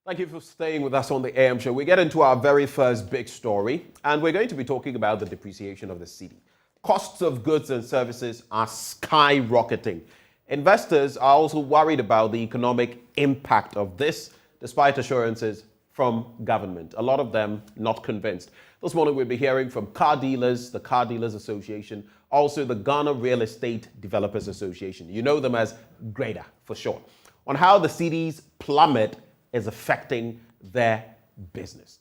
Thank you for staying with us on the AM show. We get into our very first big story, and we're going to be talking about the depreciation of the cedi. Costs of goods and services are skyrocketing. Investors are also worried about the economic impact of this, despite assurances from government. A lot of them not convinced. This morning we'll be hearing from car dealers, the Car Dealers Association, also the Ghana Real Estate Developers Association. You know them as GREDA for short, on how the cedi's plummet is affecting their business.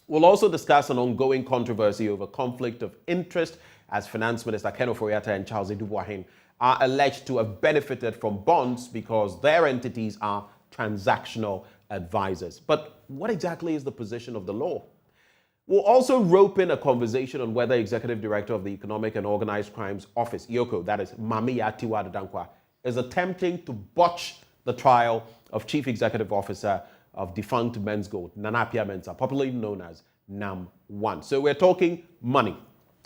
We'll also discuss an ongoing controversy over conflict of interest as Finance Minister Ken Ofori-Atta and Charles Edubuahin are alleged to have benefited from bonds because their entities are transactional advisors. But what exactly is the position of the law? We'll also rope in a conversation on whether Executive Director of the Economic and Organized Crimes Office, EOCO, that is Mami Atiwa Dankwa, is attempting to botch the trial of Chief Executive Officer of defunct Men's Gold, Nanapia Mensah, popularly known as NAM1. So we're talking money,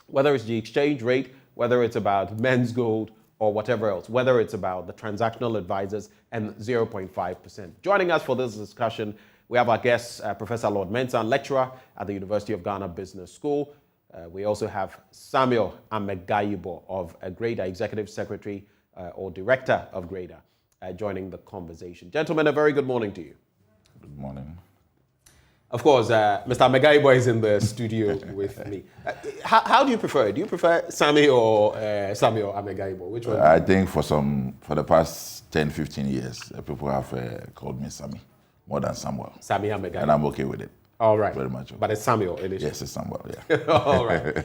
whether it's the exchange rate, whether it's about Men's Gold or whatever else, whether it's about the transactional advisors and 0.5%. Joining us for this discussion, we have our guest, Professor Lord Mensah, lecturer at the University of Ghana Business School. We also have Samuel Amegayibo of GREDA, Executive Secretary or Director of GREDA, joining the conversation. Gentlemen, a very good morning to you. Good morning. Of course, Mr. Amegayibo is in the studio with me. How do you prefer it? Do you prefer Sammy or Samuel Amegayibo? Which one? I think for the past 10, 15 years, people have called me Sammy more than Samuel. Sammy Amegayibo. And I'm okay with it. All right. Very much. Okay. But it's Samuel initially. Yes, it's Samuel, yeah. All right.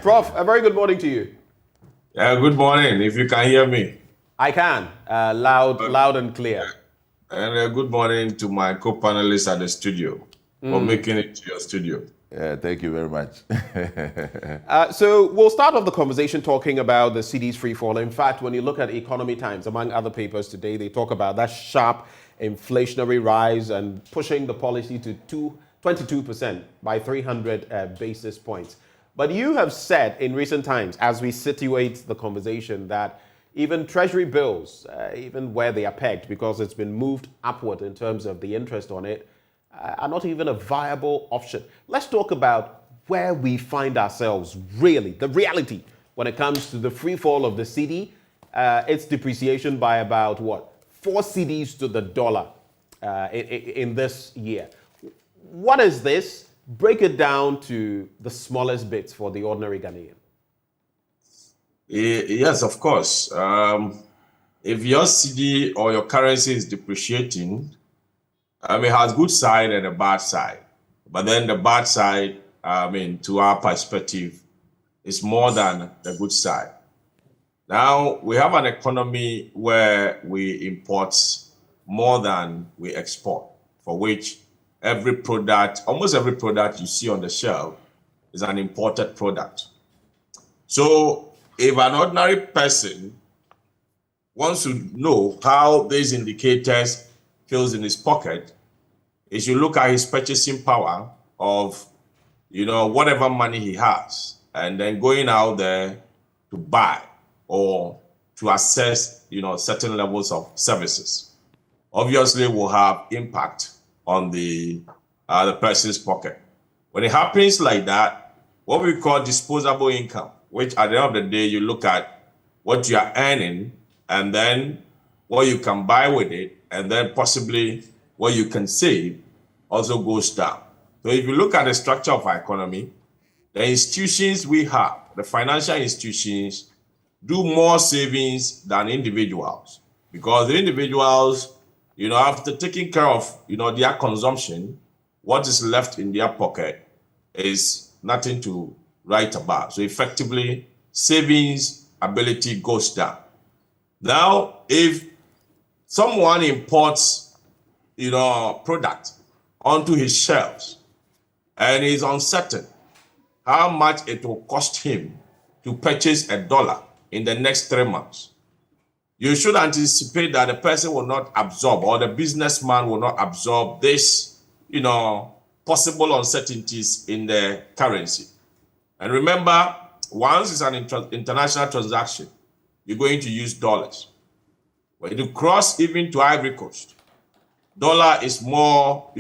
Prof, a very good morning to you. Good morning, if you can hear me. I can. Loud and clear. And good morning to my co-panelists at the studio for making it to your studio. Thank you very much. So we'll start off the conversation talking about the cedi's free fall. In fact, when you look at Economy Times, among other papers today, they talk about that sharp inflationary rise and pushing the policy to 22% by 300 basis points. But you have said in recent times, as we situate the conversation, that even treasury bills, even where they are pegged, because it's been moved upward in terms of the interest on it, are not even a viable option. Let's talk about where we find ourselves, really, the reality, when it comes to the free fall of the cedi, its depreciation by about, 4 cedis to the dollar in this year. What is this? Break it down to the smallest bits for the ordinary Ghanaian. Yes, of course. If your cedi or your currency is depreciating, it has good side and a bad side. But then the bad side, to our perspective, is more than the good side. Now, we have an economy where we import more than we export, for which almost every product you see on the shelf is an imported product. So, if an ordinary person wants to know how these indicators feels in his pocket, he should look at his purchasing power of, whatever money he has, and then going out there to buy or to assess, certain levels of services. Obviously, will have impact on the person's pocket. When it happens like that, what we call disposable income, which at the end of the day, you look at what you are earning and then what you can buy with it, and then possibly what you can save also goes down. So if you look at the structure of our economy, the institutions we have, the financial institutions, do more savings than individuals, because the individuals, after taking care of, their consumption, what is left in their pocket is nothing to write about. So effectively, savings ability goes down. Now, if someone imports, product onto his shelves and is uncertain how much it will cost him to purchase $1 in the next 3 months, you should anticipate that the person will not absorb, or the businessman will not absorb this, possible uncertainties in the currency. And remember, once it's an international transaction, you're going to use dollars. When you cross even to Ivory Coast, dollar is more,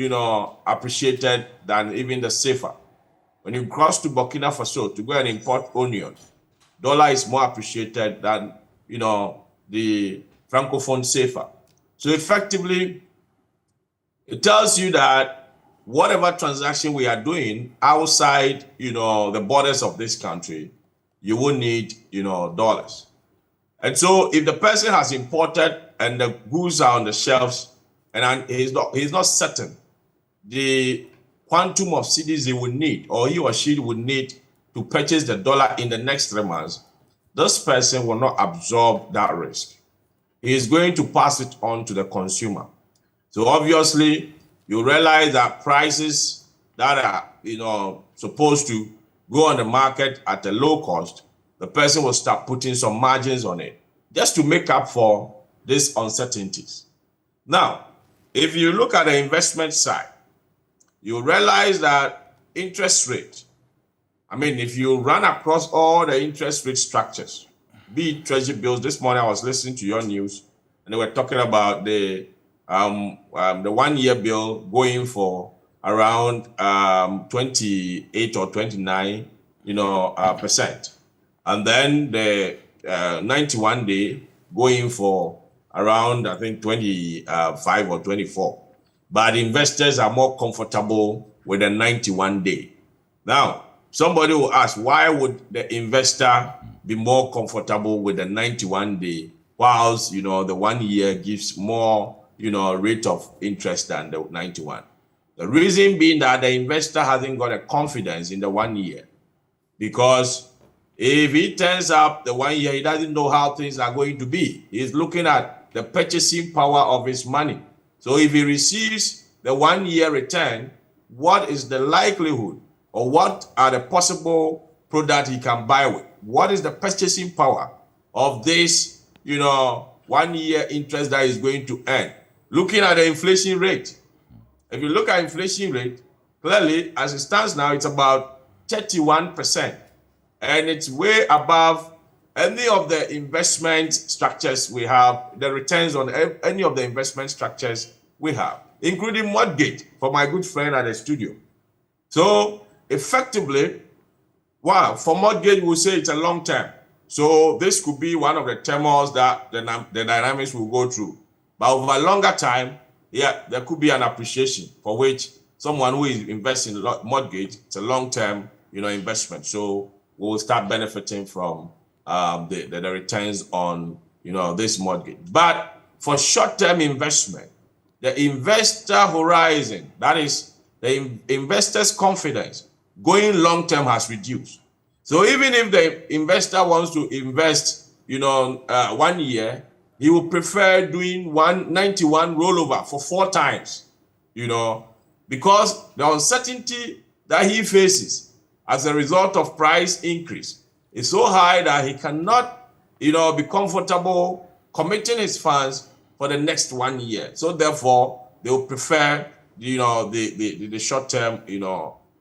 appreciated than even the CFA. When you cross to Burkina Faso to go and import onion, dollar is more appreciated than, the Francophone CFA. So effectively, it tells you that whatever transaction we are doing outside, the borders of this country, you will need, dollars. And so if the person has imported and the goods are on the shelves and he's not certain the quantum of cedis he would need or he or she would need to purchase the dollar in the next 3 months, this person will not absorb that risk. He is going to pass it on to the consumer. So obviously, you realize that prices that are, supposed to go on the market at a low cost, the person will start putting some margins on it just to make up for these uncertainties. Now, if you look at the investment side, you realize that interest rate, if you run across all the interest rate structures, be it treasury bills. This morning I was listening to your news and they were talking about the 1 year bill going for around 28 or 29 percent, and then the 91 day going for around, I think, 25 or 24. But investors are more comfortable with the 91 day. Now, somebody will ask, why would the investor be more comfortable with the 91 day whilst, the 1 year gives more, rate of interest than the 91? The reason being that the investor hasn't got a confidence in the 1 year, because if it turns up the 1 year, he doesn't know how things are going to be. He's looking at the purchasing power of his money. So if he receives the 1 year return, what is the likelihood or what are the possible products he can buy with? What is the purchasing power of this, 1 year interest that is going to earn? Looking at the inflation rate. If you look at inflation rate, clearly, as it stands now, it's about 31%. And it's way above any of the investment structures we have, the returns on any of the investment structures we have, including mortgage, for my good friend at the studio. So effectively, for mortgage, we'll say it's a long term. So this could be one of the turmoils that the dynamics will go through. But over a longer time, there could be an appreciation for which someone who is investing in mortgage, it's a long-term, investment. So we'll start benefiting from the returns on, this mortgage. But for short-term investment, the investor horizon, that is the investor's confidence, going long-term has reduced. So even if the investor wants to invest, 1 year, he will prefer doing 191 rollover for 4 times, because the uncertainty that he faces as a result of price increase is so high that he cannot, be comfortable committing his funds for the next 1 year. So therefore, they will prefer, the short-term,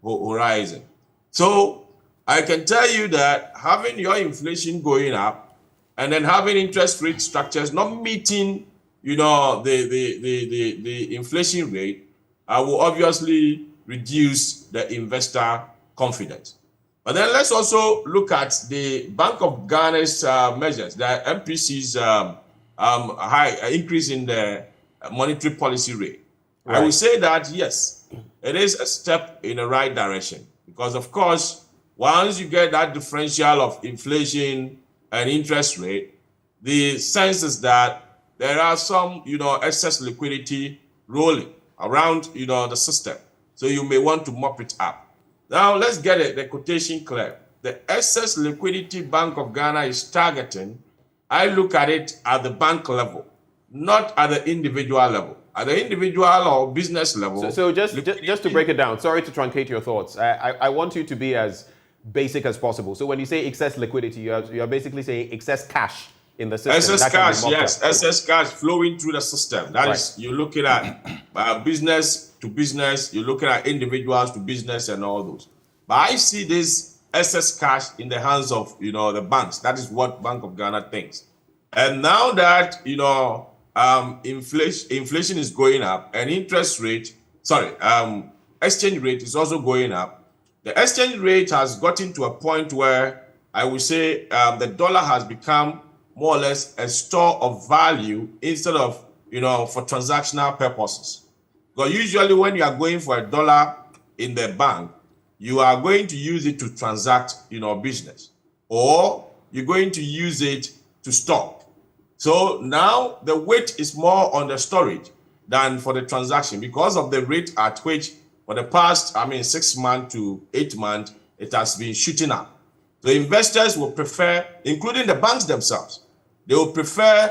horizon. So I can tell you that having your inflation going up and then having interest rate structures not meeting, the inflation rate, will obviously reduce the investor confidence. But then let's also look at the Bank of Ghana's measures, the MPC's high increase in the monetary policy rate. Right. I will say that, yes, it is a step in the right direction because, of course, once you get that differential of inflation and interest rate, the sense is that there are some, excess liquidity rolling around, the system. So you may want to mop it up. Now, let's get the quotation clear. The excess liquidity Bank of Ghana is targeting, I look at it at the bank level, not at the individual level. At the individual or business level. So just to break it down, sorry to truncate your thoughts. I want you to be as basic as possible. So when you say excess liquidity, you are basically saying excess cash in the system. Excess cash, yes. Excess cash flowing through the system. That is, you're looking at business to business. You're looking at individuals to business and all those. But I see this excess cash in the hands of, the banks. That is what Bank of Ghana thinks. And now that, inflation is going up, and exchange rate is also going up. The exchange rate has gotten to a point where I would say the dollar has become more or less a store of value instead of, for transactional purposes. Because usually when you are going for a dollar in the bank, you are going to use it to transact, business, or you're going to use it to stock. So now the weight is more on the storage than for the transaction because of the rate at which for the past, 6 months to 8 months, it has been shooting up. So investors will prefer, including the banks themselves, they will prefer,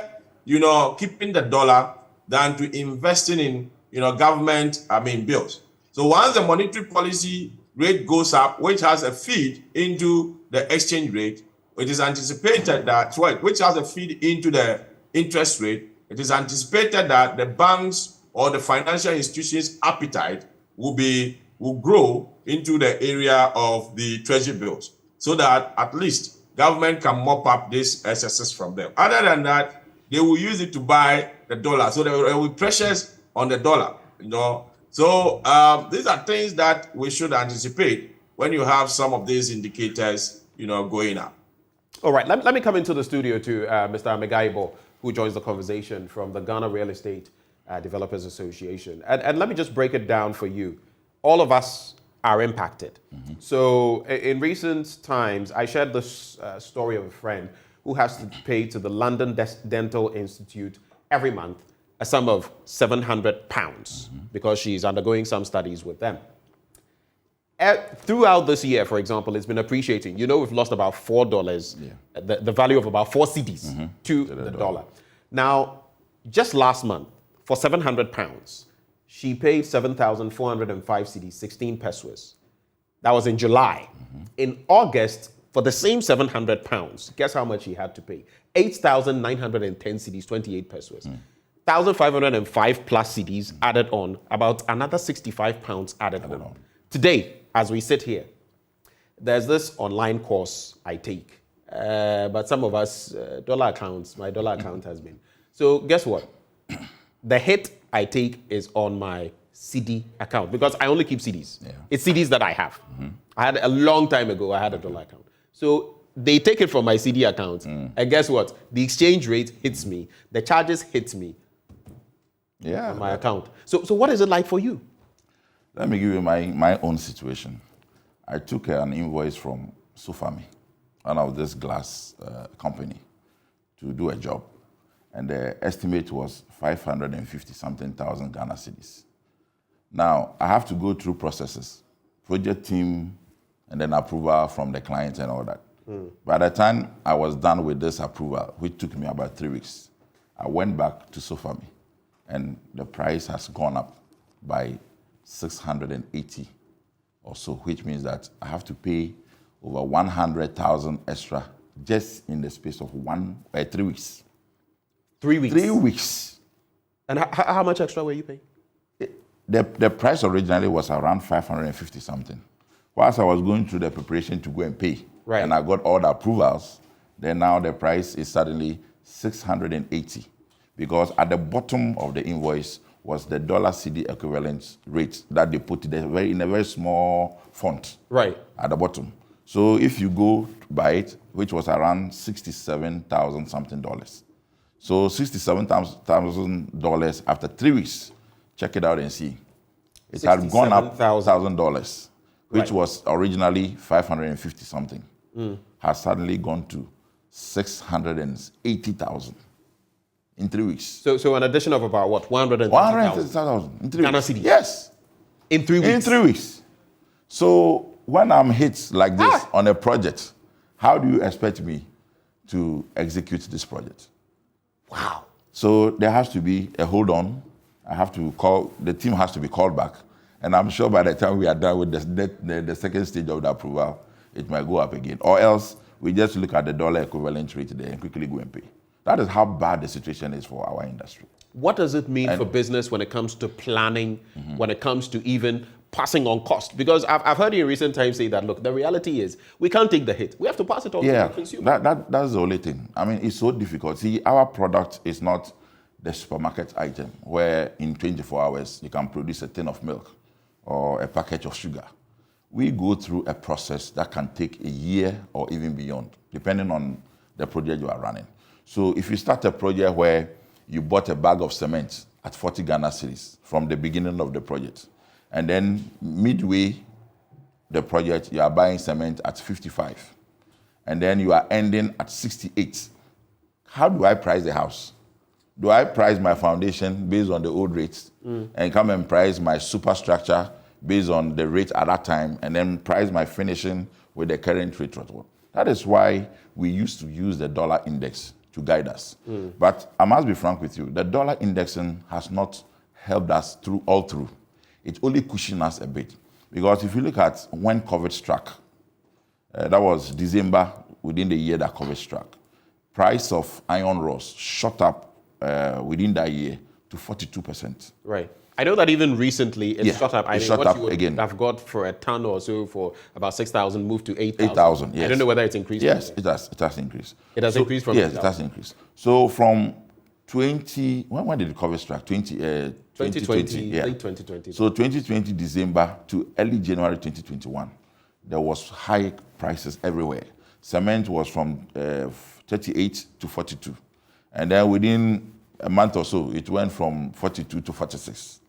keeping the dollar than to investing in, government, bills. So once the monetary policy rate goes up, which has a feed into the exchange rate, it is anticipated that, which has a feed into the interest rate, it is anticipated that the banks or the financial institutions' appetite will grow into the area of the treasury bills, so that at least government can mop up this excesses from them. Other than that, they will use it to buy the dollar. So there will be pressures on the dollar, So these are things that we should anticipate when you have some of these indicators, going up. All right, let me come into the studio to Mr. Akakpo, who joins the conversation from the Ghana Real Estate Developers Association. And let me just break it down for you. All of us are impacted. Mm-hmm. So in recent times, I shared this story of a friend who has to pay to the London Dental Institute every month a sum of £700 because she's undergoing some studies with them. Throughout this year, for example, it's been appreciating. We've lost about $4, the value of about 4 cedis to the dollar. Now, just last month, for £700, she paid 7,405 cedis, 16 pesos. That was in July. In August, for the same £700, guess how much she had to pay? 8,910 cedis, 28 pesos. 1,505 plus cedis added on, about another £65 added on. Today, as we sit here, there's this online course I take. But some of us, my dollar account has been. So guess what? The hit I take is on my Cedi account because I only keep CDs. Yeah. It's CDs that I have. I had a long time ago, I had a dollar account. So they take it from my Cedi account. And guess what? The exchange rate hits me. The charges hit me on my account. So what is it like for you? Let me give you my own situation. I took an invoice from Sufami, one of this glass company, to do a job. And the estimate was 550-something thousand Ghana cedis. Now, I have to go through processes, project team, and then approval from the client and all that. By the time I was done with this approval, which took me about 3 weeks, I went back to Sufami, and the price has gone up by 680 or so, which means that I have to pay over 100,000 extra just in the space of 3 weeks. 3 weeks? 3 weeks. And how much extra were you paying? The price originally was around 550 something. Whilst I was going through the preparation to go and pay, and I got all the approvals, then now the price is suddenly 680, because at the bottom of the invoice was the dollar Cedi equivalent rate that they put in a very small font at the bottom. So if you go by it, which was around $67,000 something dollars. So $67,000 after 3 weeks, check it out and see. It had gone up $1,000, which was originally 550 something, has suddenly gone to 680,000 in 3 weeks. So an addition of about what, 130,000 in 3 Ghana weeks. cedis? Yes. In 3 weeks? In 3 weeks. So when I'm hit like this on a project, how do you expect me to execute this project? Wow. So there has to be a hold on. I have to call, the team has to be called back. And I'm sure by the time we are done with the second stage of the approval, it might go up again. Or else we just look at the dollar equivalent rate there and quickly go and pay. That is how bad the situation is for our industry. What does it mean for business when it comes to planning, when it comes to even passing on cost? Because I've heard you in recent times say that, look, the reality is we can't take the hit. We have to pass it on to the consumer. That's the only thing. I mean, it's so difficult. See, our product is not the supermarket item, where in 24 hours you can produce a tin of milk or a package of sugar. We go through a process that can take a year or even beyond, depending on the project you are running. So if you start a project where you bought a bag of cement at 40 Ghana cedis from the beginning of the project, and then midway the project, you are buying cement at 55, and then you are ending at 68. How do I price the house? Do I price my foundation based on the old rates and come and price my superstructure based on the rate at that time, and then price my finishing with the current rate? That is why we used to use the dollar index to guide us. But I must be frank with you, the dollar indexing has not helped us through. It only cushioned us a bit. Because if you look at when COVID struck, that was December, within the year that COVID struck, price of iron rods shot up within that year to 42%. Right. I know that even recently it shot up. It shot up again. I've got for a ton or so for about 6,000, moved to 8,000. 8,000, yes. I don't know whether it's increased. Yes, it has increased. It has increased from Yes, 8,000. It has increased. So from 20, when did the COVID strike? 2020, yeah. Late 2020. So 2020 December to early January 2021, there was high prices everywhere. Cement was from 38 to 42. And then within a month or so, it went from 42 to 46.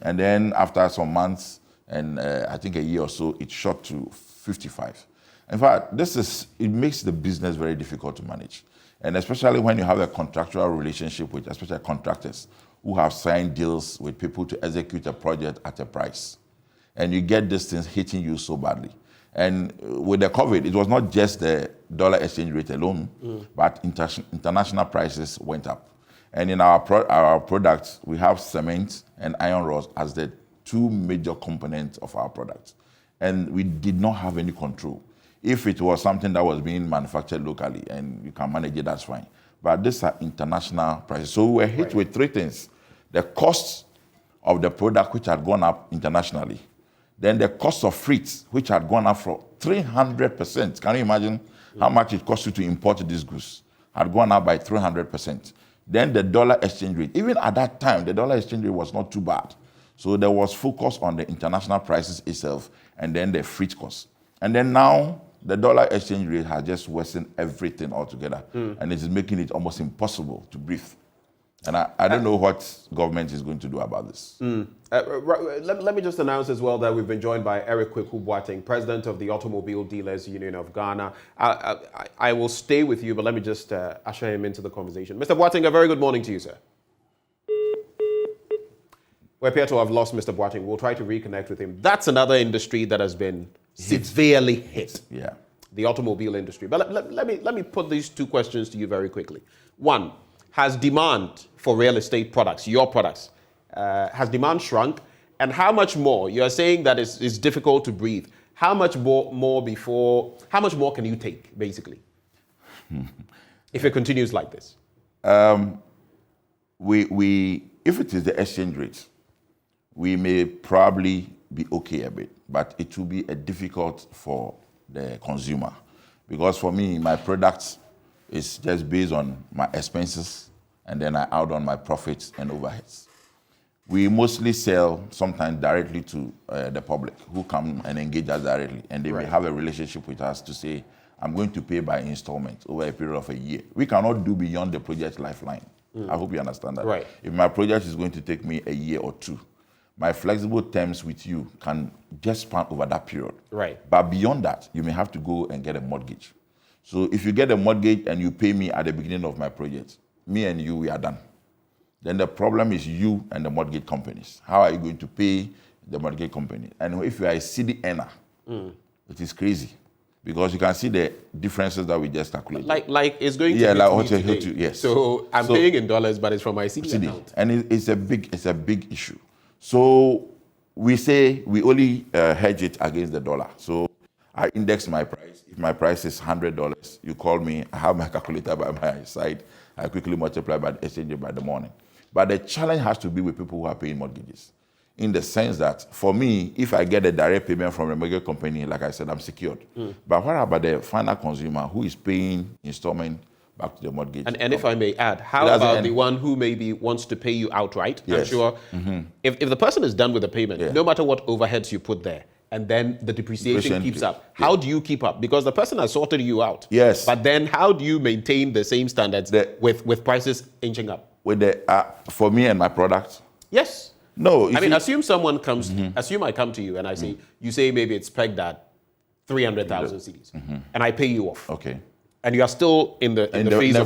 And then after some months, and I think a year or so, it shot to 55. In fact, it makes the business very difficult to manage. And especially when you have a contractual relationship with, especially contractors, who have signed deals with people to execute a project at a price. And you get these things hitting you so badly. And with the COVID, it was not just the dollar exchange rate alone, but international prices went up. And in our products, we have cement and iron rods as the two major components of our products. And we did not have any control. If it was something that was being manufactured locally and you can manage it, that's fine. But these are international prices. So we were hit with three things. The cost of the product, which had gone up internationally. Then the cost of freight, which had gone up for 300%. Can you imagine how much it cost you to import these goods? Had gone up by 300%. Then the dollar exchange rate. Even at that time, the dollar exchange rate was not too bad. So there was focus on the international prices itself and then the freight cost. And then now, the dollar exchange rate has just worsened everything altogether. And it is making it almost impossible to breathe. And I don't know what government is going to do about this. Let me just announce as well that we've been joined by Eric Kweku-Boateng, President of the Automobile Dealers Union of Ghana. I will stay with you, but let me just usher him into the conversation. Mr. Boateng, a very good morning to you, sir. We appear to have lost Mr. Boateng. We'll try to reconnect with him. That's another industry that has been severely hit. Yeah. The automobile industry. But let me put these two questions to you very quickly. One, has demand for real estate products, your products, has demand shrunk? And how much more? You're saying that it's difficult to breathe. How much more can you take, basically, if it continues like this? If it is the exchange rate, we may probably be okay a bit, but it will be difficult for the consumer. Because for me, my products is just based on my expenses, and then I add on my profits and overheads. We mostly sell sometimes directly to the public who come and engage us directly, and they may have a relationship with us to say, I'm going to pay by installment over a period of a year. We cannot do beyond the project lifeline. I hope you understand that. Right. If my project is going to take me a year or two, my flexible terms with you can just span over that period. Right. But beyond that, you may have to go and get a mortgage. So if you get a mortgage and you pay me at the beginning of my project, me and you, we are done. Then the problem is you and the mortgage companies. How are you going to pay the mortgage company? And if you are a Cedi earner, it is crazy. Because you can see the differences that we just calculated. Like it's going to be today. Yes. So I'm paying in dollars, but it's from my Cedi account. And it's a big issue. So we say we only hedge it against the dollar. So I index my price. If my price is $100, you call me. I have my calculator by my side. I quickly multiply by the exchange rate by the morning. But the challenge has to be with people who are paying mortgages. In the sense that, for me, if I get a direct payment from a mortgage company, like I said, I'm secured. But what about the final consumer who is paying installment back to the mortgage. And if I may add, how doesn't about end- the one who maybe wants to pay you outright? I'm Yes. sure if the person is done with the payment, Yeah. no matter what overheads you put there, and then the depreciation keeps up, yeah. how do you keep up? Because the person has sorted you out. Yes. But then how do you maintain the same standards with prices inching up? With the for me and my product? Yes. No. I mean, assume someone comes, assume I come to you and I say, you say maybe it's pegged at 300,000 CDs, and I pay you off. Okay. And you are still in the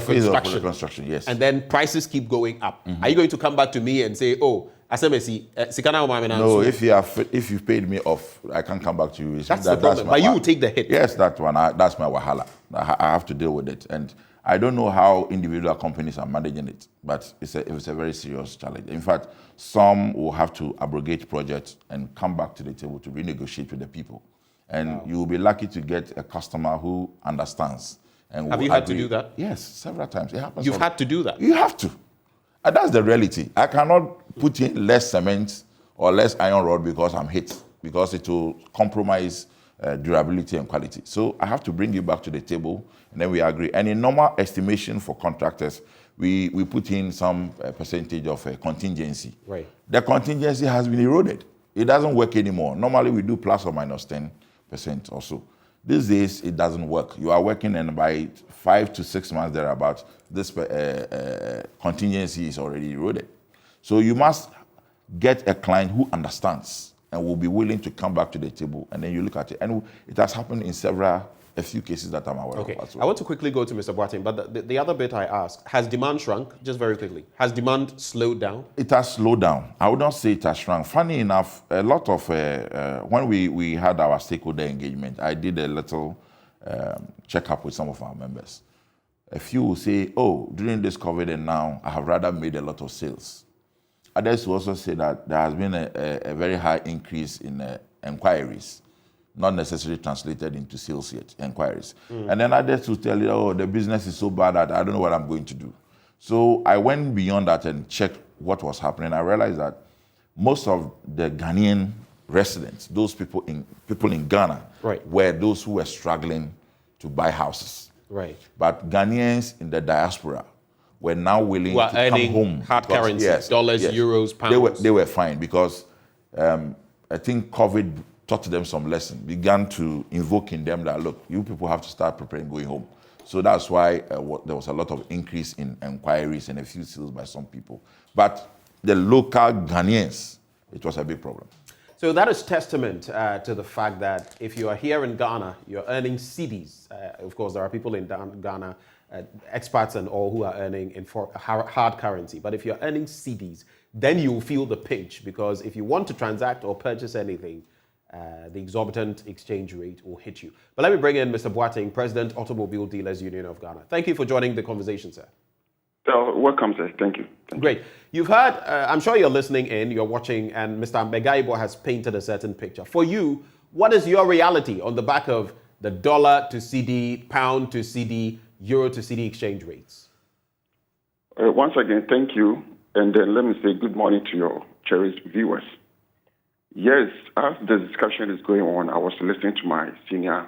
phase of construction. Yes. And then prices keep going up. Are you going to come back to me and say, oh, Asemesi, Sikana Omame No, if you paid me off, I can't come back to you. That's the problem. But you will take the hit. Yes, that's my wahala. I have to deal with it. And I don't know how individual companies are managing it, but it's a very serious challenge. In fact, some will have to abrogate projects and come back to the table to renegotiate with the people. And you will be lucky to get a customer who understands. And have you had to do that? Yes, several times. It happens. You've had to do that? You have to. And that's the reality. I cannot put in less cement or less iron rod because I'm hit, because it will compromise durability and quality. So I have to bring you back to the table, and then we agree. And in normal estimation for contractors, we put in some percentage of contingency. Right. The contingency has been eroded. It doesn't work anymore. Normally we do plus or minus 10% or so. These days, it doesn't work. You are working, and by 5 to 6 months thereabouts, this contingency is already eroded. So you must get a client who understands and will be willing to come back to the table, and then you look at it. And it has happened in a few cases that I'm aware of as well. I want to quickly go to Mr. Boateng, but the other bit I asked, has demand shrunk? Just very quickly. Has demand slowed down? It has slowed down. I would not say it has shrunk. Funny enough, a lot of, when we had our stakeholder engagement, I did a little checkup with some of our members. A few will say, oh, during this COVID and now, I have rather made a lot of sales. Others will also say that there has been a very high increase in inquiries, not necessarily translated into sales yet, inquiries. And then others will tell you, oh, the business is so bad that I don't know what I'm going to do. So I went beyond that and checked what was happening. I realized that most of the Ghanaian residents, those people in Ghana, right, were those who were struggling to buy houses. Right. But Ghanaians in the diaspora were now willing to come home. Hard currency, dollars, euros, pounds. They were fine because I think COVID taught them some lesson, began to invoke in them that, look, you people have to start preparing going home. So that's why there was a lot of increase in inquiries and a few sales by some people. But the local Ghanaians, it was a big problem. So that is testament to the fact that if you are here in Ghana, you're earning cedis. Of course, there are people in Ghana, expats and all, who are earning in hard currency. But if you're earning cedis, then you will feel the pinch, because if you want to transact or purchase anything, the exorbitant exchange rate will hit you. But let me bring in Mr. Boateng, President, Automobile Dealers Union of Ghana. Thank you for joining the conversation, sir. Welcome, sir. Thank you. Great. You've heard, I'm sure you're listening in, you're watching, and Mr. Mbegaibo has painted a certain picture. For you, what is your reality on the back of the dollar to CD, pound to CD, euro to CD exchange rates? Once again, thank you. And then let me say good morning to your cherished viewers. Yes, as the discussion is going on, I was listening to my senior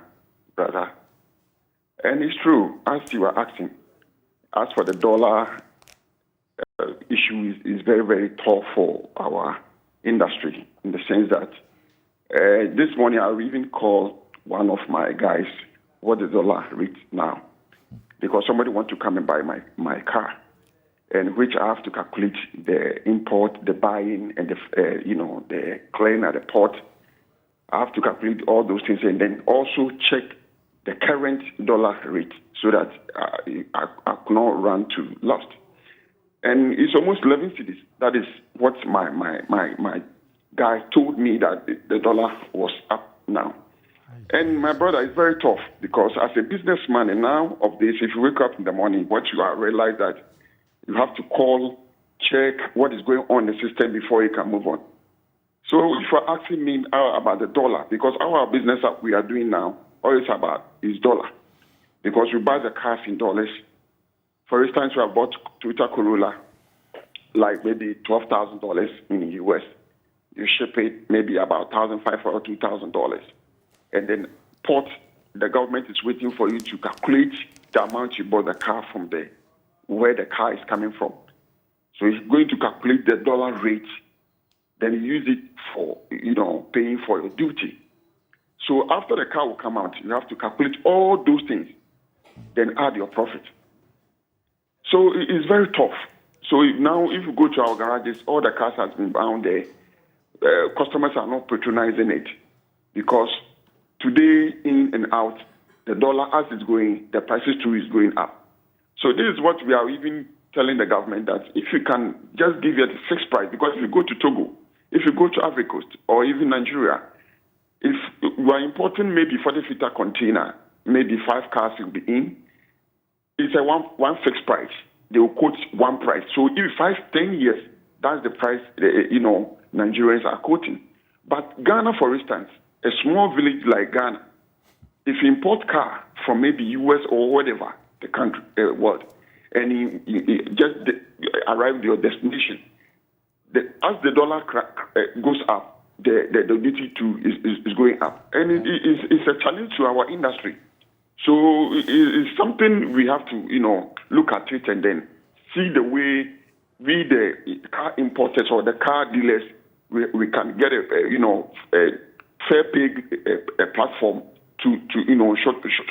brother. And it's true, as you were asking, as for the dollar issue is very, very tough for our industry, in the sense that this morning I even called one of my guys, what is the dollar rate now? Because somebody wants to come and buy my car, and which I have to calculate the import, the buying, and the clearing at the port. I have to calculate all those things, and then also check the current dollar rate so that I could not run to lost. And it's almost 11 cedis. That is what my guy told me, that the dollar was up now. And my brother, is very tough, because as a businessman, and now of this, if you wake up in the morning, what you are realize that you have to call, check what is going on in the system before you can move on. So if you're asking me about the dollar, because our business that we are doing now, all it's about is dollar. Because we buy the cars in dollars. For instance, we have bought Toyota Corolla, like maybe $12,000 in the US. You ship it maybe about $1,500 or $2,000. And then port, the government is waiting for you to calculate the amount you bought the car from there, where the car is coming from. So he's going to calculate the dollar rate, then use it for, paying for your duty. So after the car will come out, you have to calculate all those things, then add your profit. So it's very tough. So now if you go to our garages, all the cars has been bound there. Customers are not patronizing it because today, in and out, the dollar as it's going, the prices too is going up. So this is what we are even telling the government, that if you can just give it a fixed price, because if you go to Togo, if you go to Ivory Coast or even Nigeria, if you are importing maybe 40-footer container, maybe 5 cars will be in, it's a one fixed price. They will quote one price. So if 5-10 years, that's the price, Nigerians are quoting. But Ghana, for instance, a small village like Ghana, if you import car from maybe US or whatever, the country, world, and you just arrive at your destination, as the dollar goes up, the duty too is going up. And it's a challenge to our industry. So it's something we have to, look at it and then see the way we, the car importers or the car dealers, we can get a fair pay platform to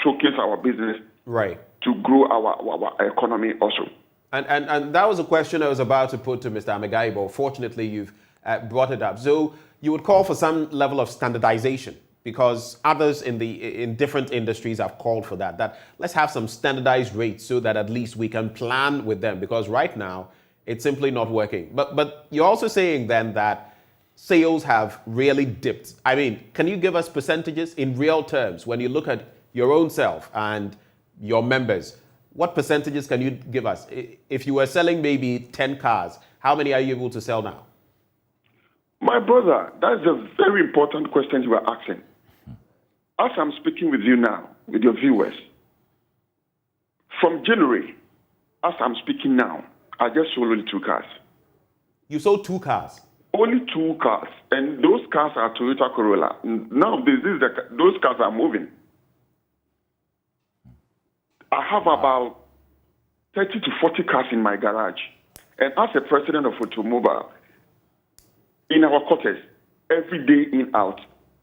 showcase our business, right, to grow our economy also. And that was a question I was about to put to Mr. Amegaibo. Fortunately, you've brought it up. So you would call for some level of standardization, because others in different industries have called for that let's have some standardized rates so that at least we can plan with them, because right now it's simply not working. But you're also saying then that sales have really dipped. I mean, can you give us percentages in real terms when you look at your own self and your members? What percentages can you give us? If you were selling maybe 10 cars, how many are you able to sell now? My brother, that's a very important question you are asking. As I'm speaking with you now, with your viewers, from January, as I'm speaking now, I just sold only 2 cars. You sold 2 cars? Only 2 cars. And those cars are Toyota Corolla. Now, those cars are moving. I have about 30 to 40 cars in my garage. And as a president of Automobile, in our quarters, every day in out,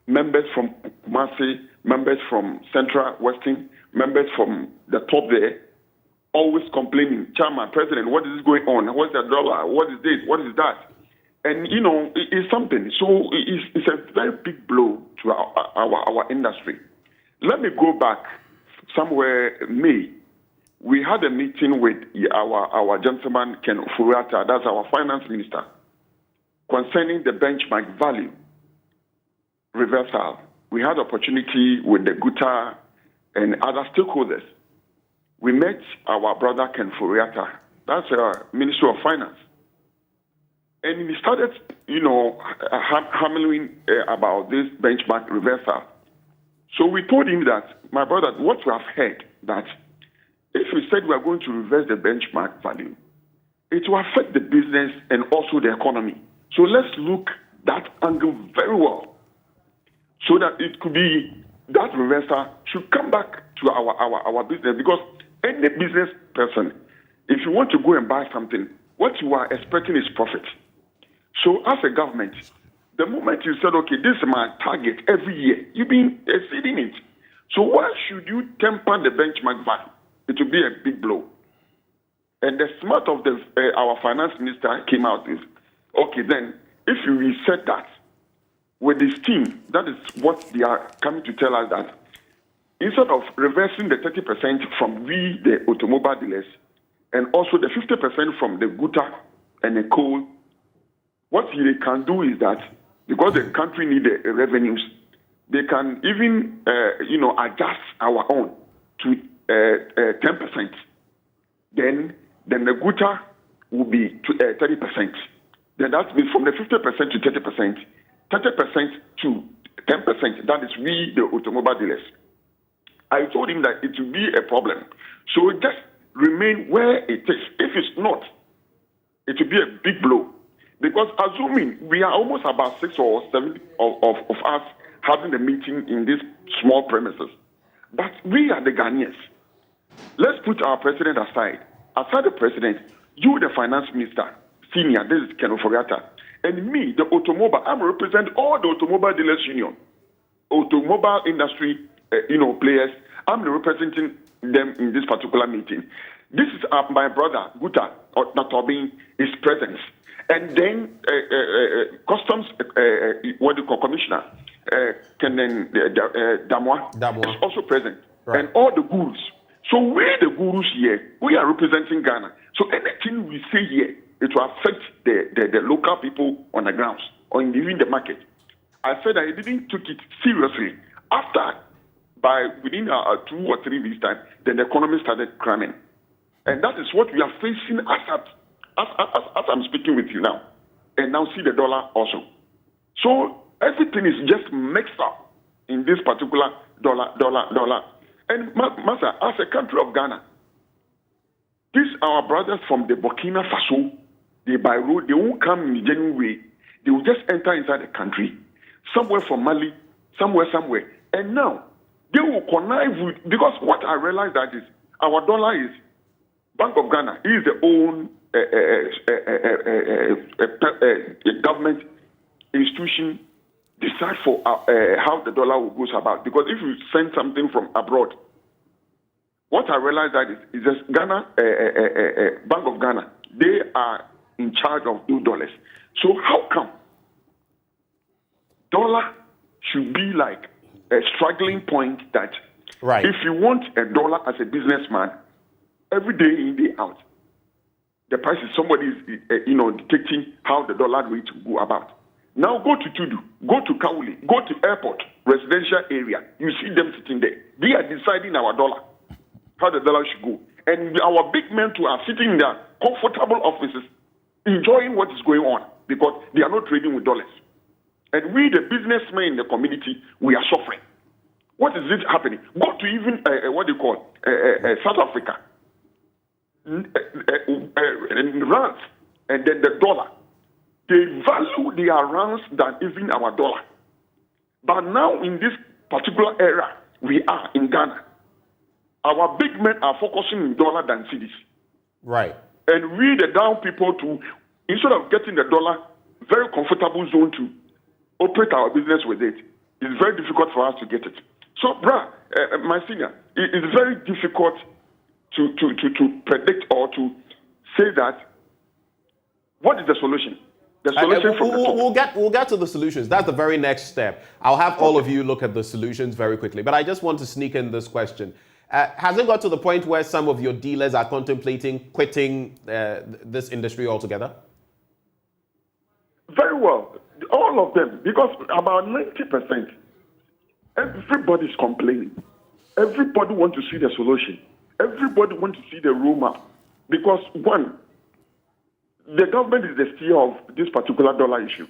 members from Kumasi, members from Central, Western, members from the top there, always complaining, Chairman, President, what is going on? What's the dollar? What is this? What is that? And, it's something. So it's a very big blow to our industry. Let me go back somewhere May. We had a meeting with our gentleman, Ken Furiata, that's our finance minister, concerning the benchmark value reversal. We had opportunity with the GUTA and other stakeholders. We met our brother Ken Furiata, that's our Minister of Finance. And he started, hammering about this benchmark reversal. So we told him that, my brother, what we have heard, that if we said we are going to reverse the benchmark value, it will affect the business and also the economy. So let's look that angle very well, so that it could be that reversal should come back to our business. Because any business person, if you want to go and buy something, what you are expecting is profit. So as a government, the moment you said, okay, this is my target every year, you've been exceeding it. So why should you temper the benchmark value? It will be a big blow. And the smart of our finance minister came out with, okay, then if you reset that with this team, that is what they are coming to tell us, that instead of reversing the 30% from we, the automobile dealers, and also the 50% from the GUTA and the coal, what they can do is that, because the country needs the revenues, they can even, adjust our own to 10%. Then the GUTA will be to 30%. Then that means from the 50% to 30%, 30% to 10%, that is we, the automobile dealers. I told him that it will be a problem. So just remain where it is. If it's not, it will be a big blow. Because assuming we are almost about 6 or 7 of us having the meeting in these small premises, but we are the Ghanaians. let's put our president aside. Aside the president, you, the finance minister, senior, this is Ken Oforiatta, and me, the automobile, I'm represent all the automobile dealers union, automobile industry, players. I'm representing them in this particular meeting. This is my brother, Guta Natobin, is present. And then customs, commissioner, Damwa is also present. Right. And all the gurus. So we, the gurus here, we are representing Ghana. So anything we say here, it will affect the local people on the grounds or even the market. I said I didn't take it seriously. After, within 2 or 3 weeks' time, then the economy started cramming. And that is what we are facing as I'm speaking with you now. And now see the dollar also. So everything is just mixed up in this particular dollar. And Master, as a country of Ghana, these our brothers from the Burkina Faso, they by road, they won't come in the genuine way. They will just enter inside the country, somewhere from Mali, somewhere. And now, they will connive with, because what I realize that is, our dollar is, Bank of Ghana is the own government institution decide for how the dollar will goes about. Because if you send something from abroad, what I realize that is just Ghana, Bank of Ghana, they are in charge of $2. So how come dollar should be like a struggling point that if you want a dollar as a businessman, every day in, day out, the price is somebody is dictating how the dollar rate will go about. Now go to Tudu, go to Kauli, go to airport, residential area. You see them sitting there. They are deciding our dollar, how the dollar should go. And our big men too are sitting in their comfortable offices, enjoying what is going on because they are not trading with dollars. And we, the businessmen in the community, we are suffering. What is it happening? Go to even, South Africa. Rands, and then the dollar. They value their rands than even our dollar. But now in this particular era we are in Ghana, our big men are focusing in dollar than cedis. Right. And we, the down people, to instead of getting the dollar very comfortable zone to operate our business with it, it's very difficult for us to get it. So, my senior, it's very difficult to predict or to say that what is the solution? The solution from the top. We'll get to the solutions. That's the very next step. I'll have all of you look at the solutions very quickly. But I just want to sneak in this question. Has it got to the point where some of your dealers are contemplating quitting this industry altogether? Very well. All of them. Because about 90%, everybody's complaining. Everybody wants to see the solution. Everybody wants to see the roadmap. Because, one, the government is the steer of this particular dollar issue.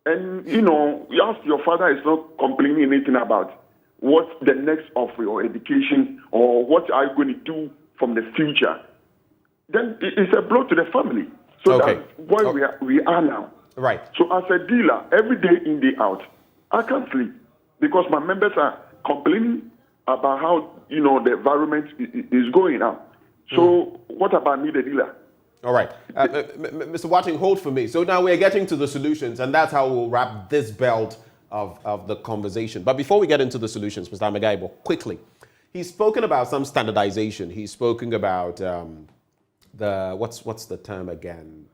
And, your father is not complaining anything about what's the next of your education or what are you going to do from the future. Then it's a blow to the family. So that's where we are now. Right. So as a dealer, every day in, day out, I can't sleep because my members are complaining about how, the environment is going now. So what about me, the dealer? All right. Mr. Watting, hold for me. So now we're getting to the solutions, and that's how we'll wrap this belt of the conversation. But before we get into the solutions, Mr. Amagaibo, quickly, he's spoken about some standardization. He's spoken about what's the term again?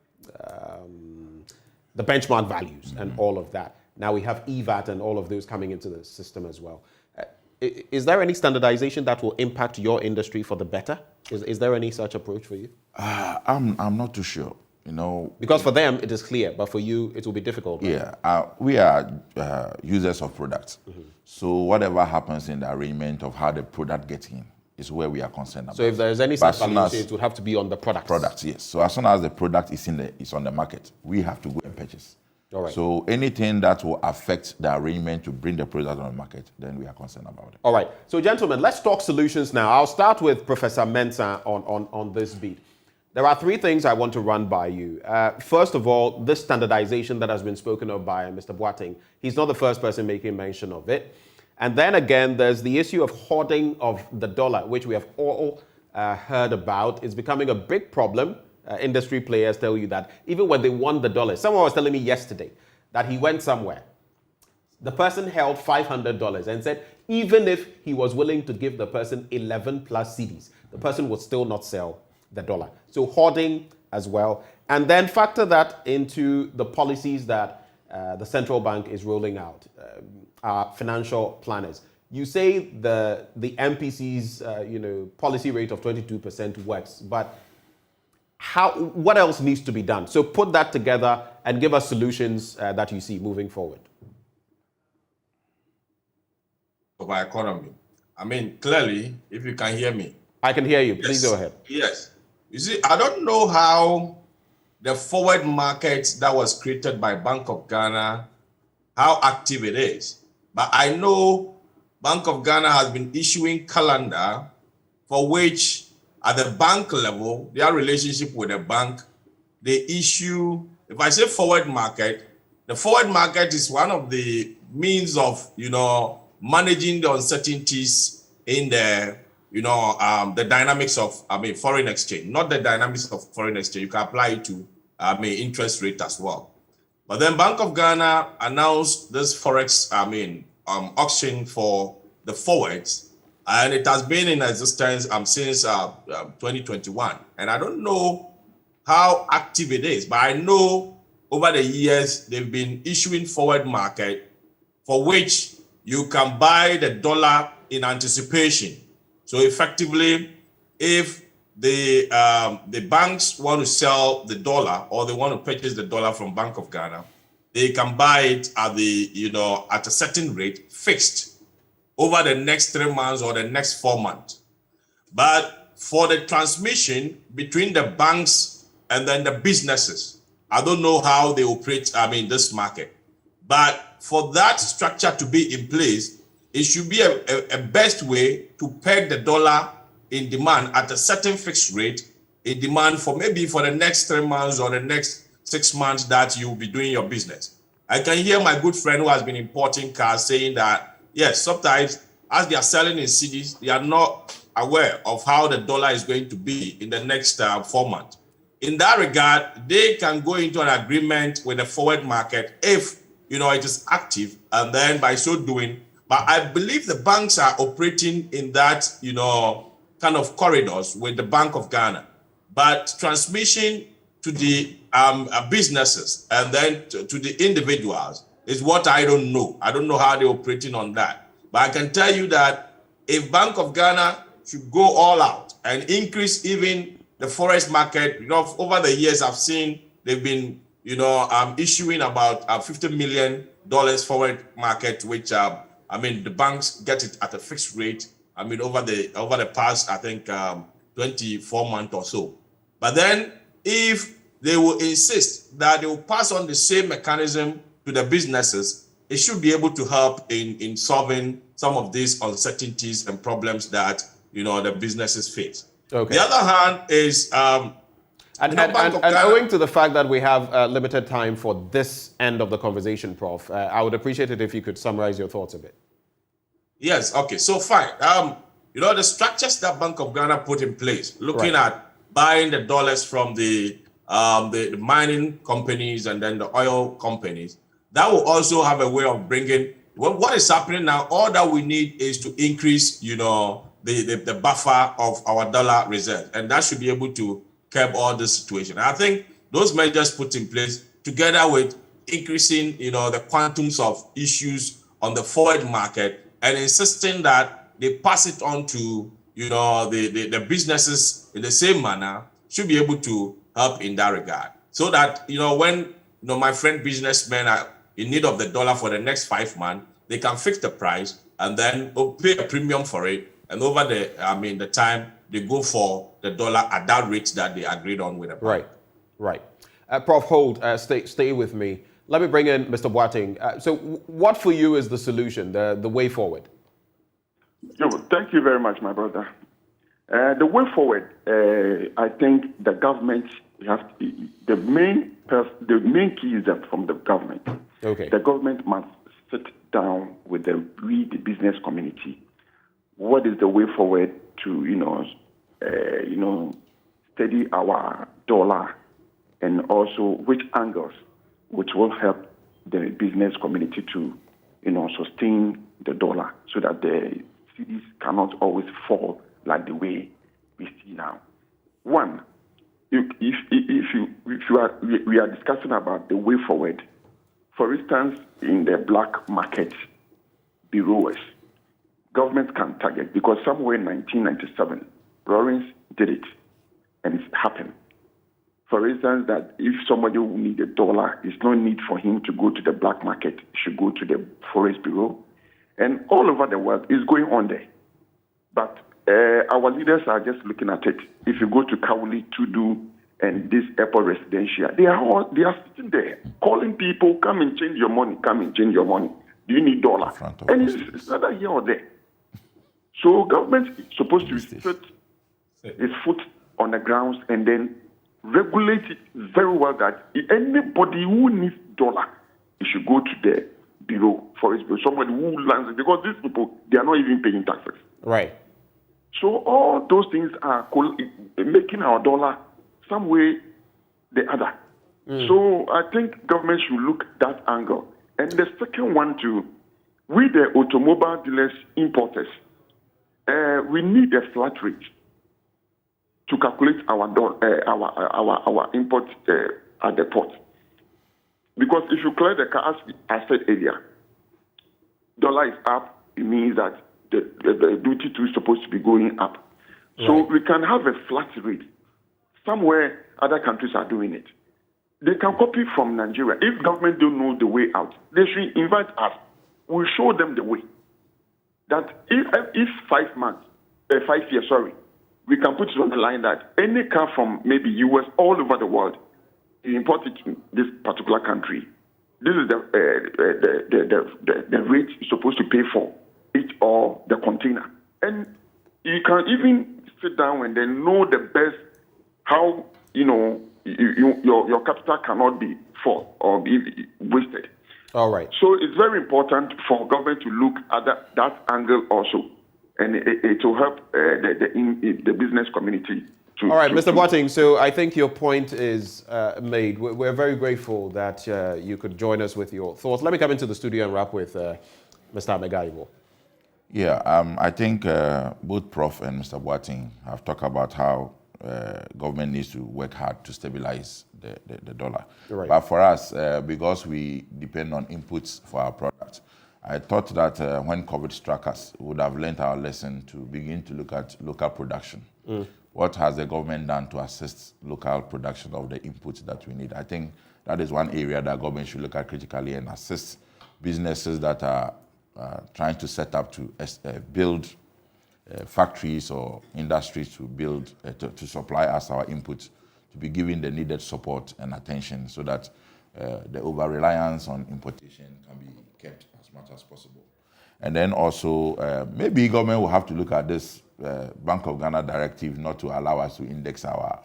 The benchmark values and all of that. Now we have EVAT and all of those coming into the system as well. Is there any standardization that will impact your industry for the better? Is there any such approach for you? I'm not too sure. Because for them it is clear, but for you it will be difficult. Right? Yeah, we are users of products. So whatever happens in the arrangement of how the product gets in is where we are concerned about. So if there is any such valuation, it would have to be on the product. Products, yes. So as soon as the product is on the market, we have to go and purchase. All right. So anything that will affect the arrangement to bring the product on the market, then we are concerned about it. All right. So gentlemen, let's talk solutions now. I'll start with Professor Mensah on this beat. There are three things I want to run by you. First of all, this standardization that has been spoken of by Mr. Boateng. He's not the first person making mention of it. And then again, there's the issue of hoarding of the dollar, which we have all heard about. It's becoming a big problem. Industry players tell you that even when they want the dollars, someone was telling me yesterday that he went somewhere. The person held $500 and said even if he was willing to give the person 11 plus CDs, the person would still not sell the dollar. So hoarding as well. And then factor that into the policies that the central bank is rolling out, our financial planners. You say the MPC's policy rate of 22% works, but what else needs to be done? So put that together and give us solutions that you see moving forward. Of our economy. I mean, clearly, if you can hear me. I can hear you. Please go ahead. Yes. You see, I don't know how the forward market that was created by Bank of Ghana, how active it is. But I know Bank of Ghana has been issuing calendar for which at the bank level, their relationship with the bank, they issue, if I say forward market, the forward market is one of the means of, managing the uncertainties in the, the dynamics of, foreign exchange, not the dynamics of foreign exchange. You can apply it to, interest rate as well. But then Bank of Ghana announced this Forex, auction for the forwards, and it has been in existence since 2021. And I don't know how active it is, but I know over the years, they've been issuing forward market for which you can buy the dollar in anticipation. So effectively, if the banks want to sell the dollar or they want to purchase the dollar from Bank of Ghana, they can buy it at at a certain rate fixed over the next 3 months or the next 4 months. But for the transmission between the banks and then the businesses, I don't know how they operate, this market. But for that structure to be in place, it should be a best way to peg the dollar in demand at a certain fixed rate in demand for maybe for the next 3 months or the next 6 months that you'll be doing your business. I can hear my good friend who has been importing cars saying that, yes, sometimes as they are selling in cities, they are not aware of how the dollar is going to be in the next 4 months. In that regard, they can go into an agreement with the forward market if it is active, and then by so doing, but I believe the banks are operating in that, kind of corridors with the Bank of Ghana. But transmission to the businesses and then to the individuals is what I don't know. I don't know how they're operating on that. But I can tell you that if Bank of Ghana should go all out and increase even the forex market, over the years I've seen they've been issuing about $50 million forward market, which the banks get it at a fixed rate. Over the past 24 months or so. But then if they will insist that they will pass on the same mechanism to the businesses, it should be able to help in solving some of these uncertainties and problems that the businesses face. Okay. The other hand is And owing to the fact that we have limited time for this end of the conversation, Prof, I would appreciate it if you could summarize your thoughts a bit. Yes, okay, so fine. The structures that Bank of Ghana put in place, looking at buying the dollars from the mining companies and then the oil companies, that will also have a way of bringing, what is happening now, all that we need is to increase, the buffer of our dollar reserve, and that should be able to curb all this situation. I think those measures put in place together with increasing, the quantums of issues on the forward market and insisting that they pass it on to, the businesses in the same manner should be able to help in that regard. So that, when, my friend businessmen are in need of the dollar for the next 5 months, they can fix the price and then pay a premium for it. And over the time, they go for the dollar at that rate that they agreed on with the bank. Right. Prof, hold, stay with me. Let me bring in Mr. Boateng. So what for you is the solution, the way forward? Thank you very much, my brother. The way forward, I think the government, the main key is from the government. Okay. The government must sit down with the business community. What is the way forward to, steady our dollar, and also which angles which will help the business community to, sustain the dollar so that the cities cannot always fall like the way we see now. One, we are discussing about the way forward. For instance, in the black market bureaus, government can target, because somewhere in 1997, Lawrence did it, and it happened. For instance, that if somebody will need $1, it's no need for him to go to the black market. He should go to the Forest Bureau. And all over the world, it's going on there. But our leaders are just looking at it. If you go to Kauli, Tudu, and this airport residential, they are sitting there calling people, come and change your money, come and change your money. Do you need $? And it's either here or there. So government is supposed to set its foot on the grounds and then regulate it very well that anybody who needs $, he should go to the bureau, Forest Bureau, somebody who lands it, because these people, they are not even paying taxes. Right. So all those things are making our dollar some way the other. So I think government should look at that angle. And the second one too, we the automobile dealers, importers, we need a flat rate to calculate our import at the port. Because if you clear the car, as I said earlier, dollar is up, it means that the duty too is supposed to be going up. So we can have a flat rate. Somewhere other countries are doing it. They can copy from Nigeria. If government don't know the way out, they should invite us. We'll show them the way. That if 5 years, we can put it on the line that any car from maybe US all over the world, you import it to this particular country. This is the rate you're supposed to pay for it or the container. And you can even sit down and then know the best how, your capital cannot be full or be wasted. All right. So it's very important for government to look at that angle also, and it will help the business community. All right, Mr. Boateng, so I think your point is made. We're very grateful that you could join us with your thoughts. Let me come into the studio and wrap with Mr. Amegaiwo. Yeah, I think both Prof and Mr. Boateng have talked about how government needs to work hard to stabilize the dollar. Right. But for us, because we depend on inputs for our products, I thought that when COVID struck us, we would have learned our lesson to begin to look at local production. What has the government done to assist local production of the inputs that we need? I think that is one area that government should look at critically and assist businesses that are trying to set up to build factories or industries to build, to supply us our inputs, to be given the needed support and attention so that the over-reliance on importation can be kept as much as possible. And then also, maybe government will have to look at this Bank of Ghana directive not to allow us to index our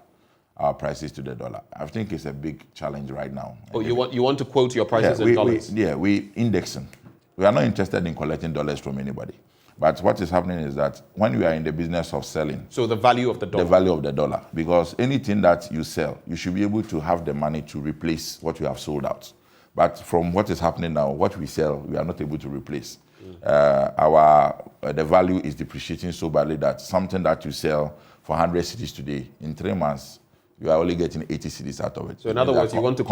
prices to the dollar. I think it's a big challenge right now. Oh, you want to quote your prices in dollars? We indexing. We are not interested in collecting dollars from anybody. But what is happening is that when we are in the business of selling... So the value of the dollar. The value of the dollar. Because anything that you sell, you should be able to have the money to replace what you have sold out. But from what is happening now, what we sell, we are not able to replace. The value is depreciating so badly that something that you sell for 100 cedis today, in 3 months, you are only getting 80 cedis out of it. So in other words, you want to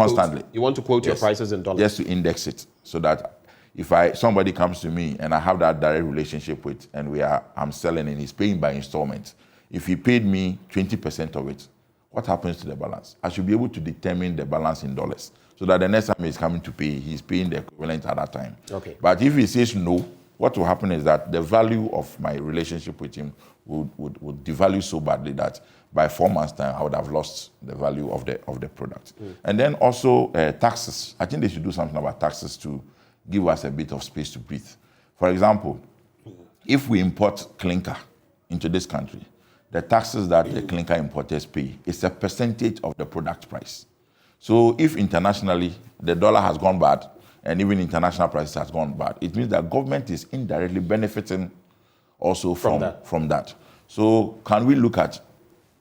quote your prices in dollars? Just to index it, so that if somebody comes to me and I have that direct relationship with, and I'm selling and he's paying by installment, if he paid me 20% of it, what happens to the balance? I should be able to determine the balance in dollars, so that the next time he's coming to pay, he's paying the equivalent at that time. Okay. But if he says no, what will happen is that the value of my relationship with him would devalue so badly that by 4 months' time, I would have lost the value of the product. And then also taxes. I think they should do something about taxes to give us a bit of space to breathe. For example, if we import clinker into this country, the taxes that the clinker importers pay is a percentage of the product price. So if internationally the dollar has gone bad and even international prices has gone bad, it means that government is indirectly benefiting also from that. So can we look at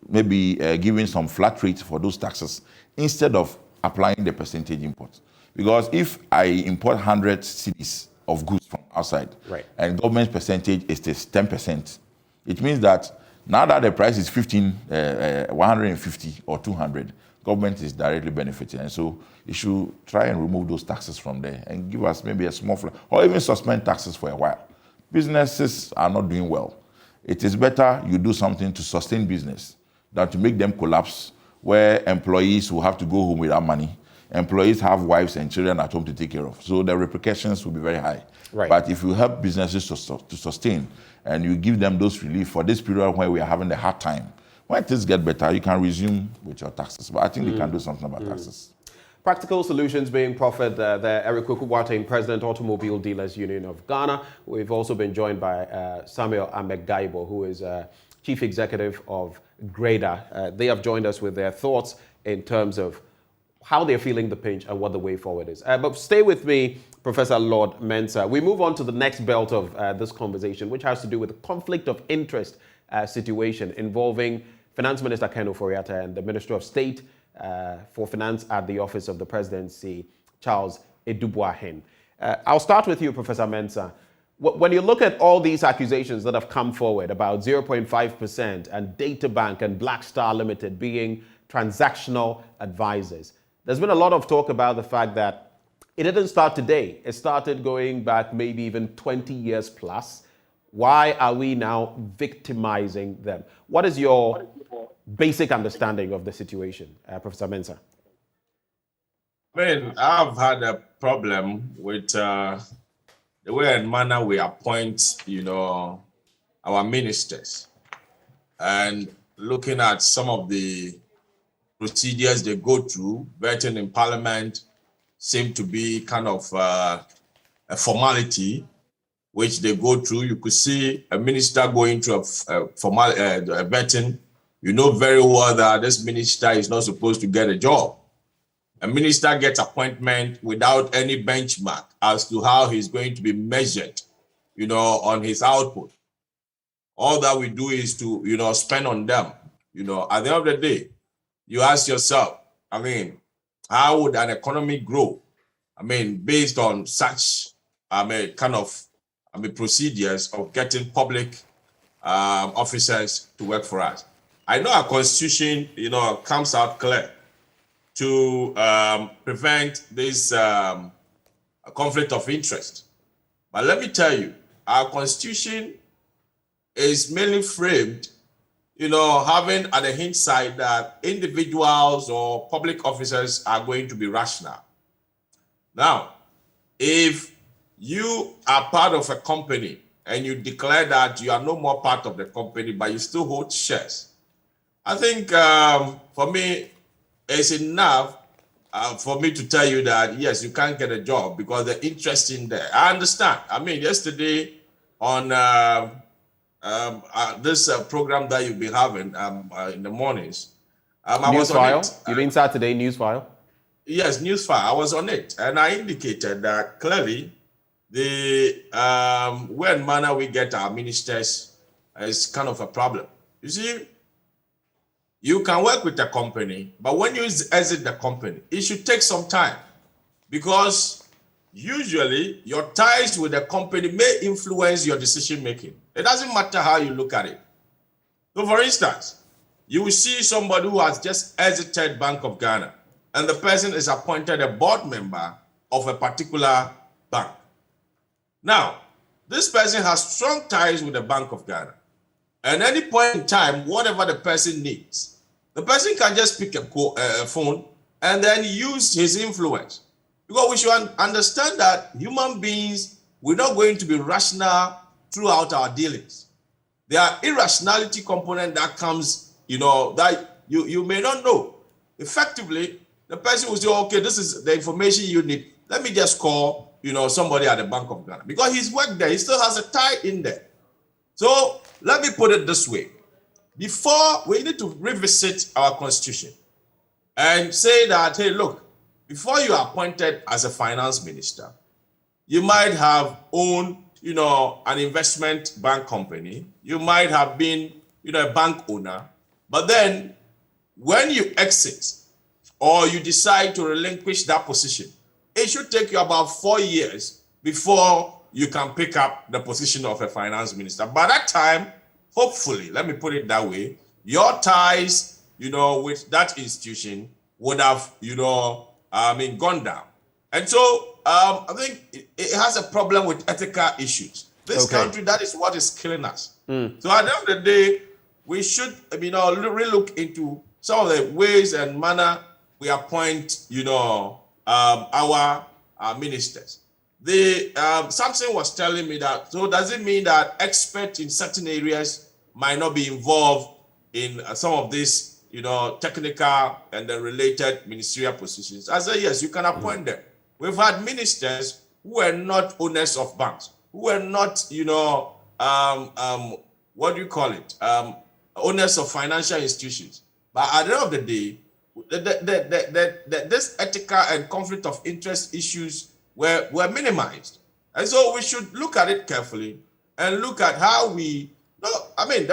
maybe giving some flat rate for those taxes instead of applying the percentage import. Because if I import 100 cedis of goods from outside, right, and government percentage is 10%, it means that now that the price is 150 or 200, government is directly benefiting. And so you should try and remove those taxes from there and give us maybe a small or even suspend taxes for a while. Businesses are not doing well. It is better you do something to sustain business than to make them collapse, where employees will have to go home without money. Employees have wives and children at home to take care of. So the repercussions will be very high. Right. But if you help businesses to sustain and you give them those relief for this period where we are having a hard time, when things get better, you can resume with your taxes. But I think we can do something about taxes. Practical solutions being proffered there. Eric Kwekuboateng, President, Automobile Dealers Union of Ghana. We've also been joined by Samuel Amegaibo, who is Chief Executive of Grader. They have joined us with their thoughts in terms of how they're feeling the pinch and what the way forward is. But stay with me, Professor Lord Mensah. We move on to the next belt of this conversation, which has to do with the conflict of interest situation involving Finance Minister Ken Ofori-Atta and the Minister of State for Finance at the Office of the Presidency, Charles Edubuahin. I'll start with you, Professor Mensah. When you look at all these accusations that have come forward about 0.5% and Databank and Black Star Limited being transactional advisors, there's been a lot of talk about the fact that it didn't start today. It started going back maybe even 20 years plus. Why are we now victimizing them? What is your basic understanding of the situation, Professor Mensah? I mean, I've had a problem with the way and manner we appoint, our ministers, and looking at some of the procedures they go through. Vetting in Parliament seem to be kind of a formality which they go through. You could see a minister going through a vetting. You know very well that this minister is not supposed to get a job. A minister gets appointment without any benchmark as to how he's going to be measured, on his output. All that we do is to, spend on them. At the end of the day, you ask yourself, how would an economy grow? Based on such, procedures of getting public officers to work for us. I know our constitution, comes out clear to prevent this conflict of interest. But let me tell you, our constitution is mainly framed, having at the hint side that individuals or public officers are going to be rational. Now, if you are part of a company and you declare that you are no more part of the company, but you still hold shares, I think for me, it's enough for me to tell you that, yes, you can't get a job because the interest in there. I understand. Yesterday on this program that you've been having in the mornings, I was on it. You mean Saturday Newsfile? Yes, Newsfile. I was on it, and I indicated that clearly the way and manner we get our ministers is kind of a problem. You see, you can work with a company, but when you exit the company, it should take some time, because usually your ties with the company may influence your decision making. It doesn't matter how you look at it. So for instance, you will see somebody who has just exited Bank of Ghana, and the person is appointed a board member of a particular bank. Now, this person has strong ties with the Bank of Ghana. At any point in time, whatever the person needs, the person can just pick a phone and then use his influence. Because we should understand that human beings, we're not going to be rational throughout our dealings. There are irrationality component that comes, that you may not know. Effectively, the person will say, okay, this is the information you need. Let me just call, somebody at the Bank of Ghana. Because he's worked there, he still has a tie in there. So let me put it this way. Before, we need to revisit our constitution and say that, hey, look, before you are appointed as a finance minister, you might have owned, an investment bank company. You might have been, a bank owner. But then when you exit or you decide to relinquish that position, it should take you about 4 years before you can pick up the position of a finance minister. By that time, hopefully, let me put it that way, your ties, with that institution would have, gone down. And so I think it has a problem with ethical issues. This country, that is what is killing us. So at the end of the day, we should, really look into some of the ways and manner we appoint, our ministers. Something was telling me that, so does it mean that experts in certain areas might not be involved in some of these, technical and the related ministerial positions? I say, yes, you can appoint them. We've had ministers who were not owners of banks, who were not, what do you call it? Owners of financial institutions. But at the end of the day, this ethical and conflict of interest issues were minimized. And so we should look at it carefully and look at how the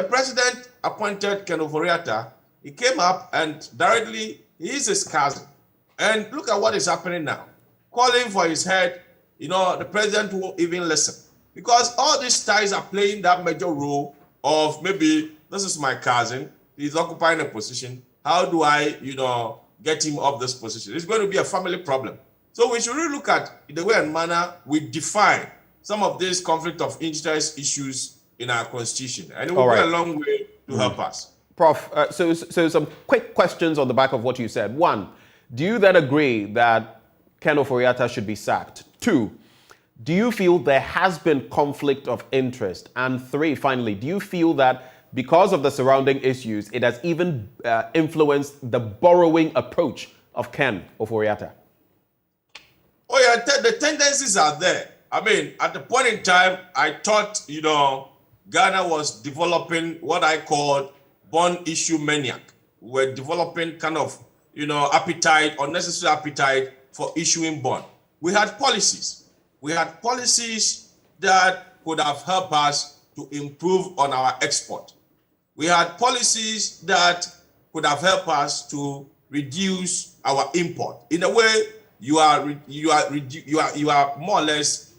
president appointed Ken Ofori-Atta. He came up and directly, he is his cousin. And look at what is happening now. Calling for his head, the president won't even listen. Because all these ties are playing that major role of maybe, this is my cousin, he's occupying a position. How do I, get him off this position? It's going to be a family problem. So we should really look at the way and manner we define some of these conflict of interest issues in our constitution. And it will go a long way to help us. Prof, so some quick questions on the back of what you said. One, do you then agree that Ken Ofori-Atta should be sacked? Two, do you feel there has been conflict of interest? And three, finally, do you feel that because of the surrounding issues, it has even influenced the borrowing approach of Ken Ofori-Atta? Oh yeah, the tendencies are there. At the point in time, I thought, Ghana was developing what I called bond issue maniac. We're developing kind of, appetite, unnecessary appetite for issuing bond. We had policies. We had policies that could have helped us to improve on our export. We had policies that could have helped us to reduce our import. In a way, you are more or less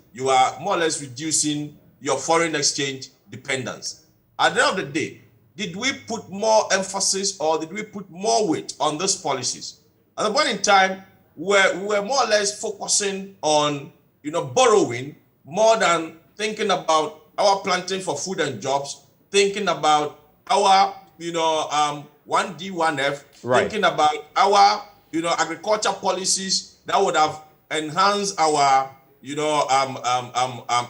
reducing your foreign exchange dependence. At the end of the day, did we put more emphasis or did we put more weight on those policies? At the point in time, we were more or less focusing on borrowing more than thinking about our planting for food and jobs, thinking about our 1D, 1F, thinking about our agriculture policies that would have enhanced our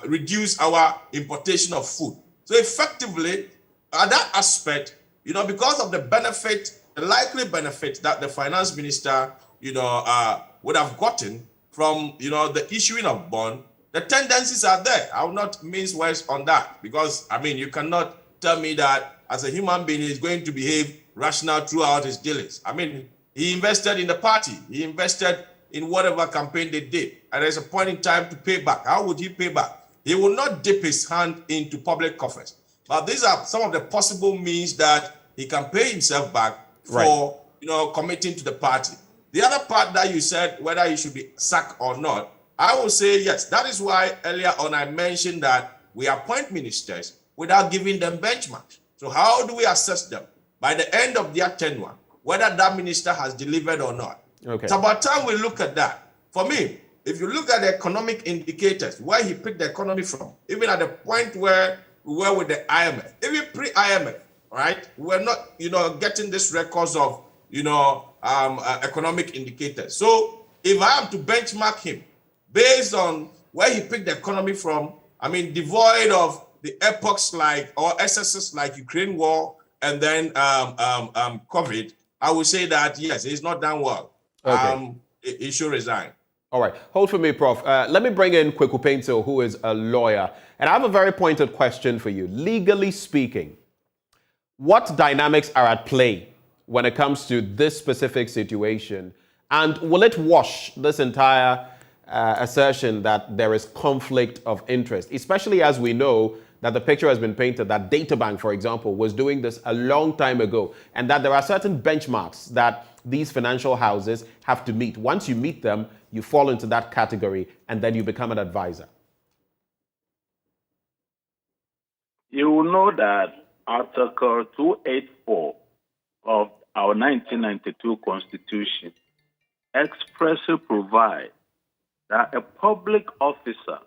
reduce our importation of food. So effectively, at that aspect, because of the benefit, the likely benefit that the finance minister, would have gotten from, the issuing of bond, the tendencies are there. I will not mince words on that because, you cannot tell me that as a human being, he's going to behave rational throughout his dealings. He invested in the party. He invested in whatever campaign they did. And there's a point in time to pay back. How would he pay back? He will not dip his hand into public coffers. But these are some of the possible means that he can pay himself back for, committing to the party. The other part that you said, whether he should be sacked or not, I will say yes. That is why earlier on I mentioned that we appoint ministers without giving them benchmarks. So how do we assess them? By the end of their tenure, whether that minister has delivered or not. Okay. It's about time we look at that. For me, if you look at the economic indicators, where he picked the economy from, even at the point where we were with the IMF, even pre-IMF, right? We were not, getting this records of, economic indicators. So if I am to benchmark him based on where he picked the economy from, devoid of the epochs or excesses like Ukraine war and then COVID, I would say that, yes, he's not done well. Okay. He should resign. All right. Hold for me, Prof. Let me bring in Kweku Paintil, who is a lawyer. And I have a very pointed question for you. Legally speaking, what dynamics are at play when it comes to this specific situation? And will it wash this entire assertion that there is conflict of interest, especially as we know that the picture has been painted that Databank, for example, was doing this a long time ago, and that there are certain benchmarks that these financial houses have to meet. Once you meet them, you fall into that category, and then you become an advisor. You will know that Article 284 of our 1992 Constitution expressly provides that a public officer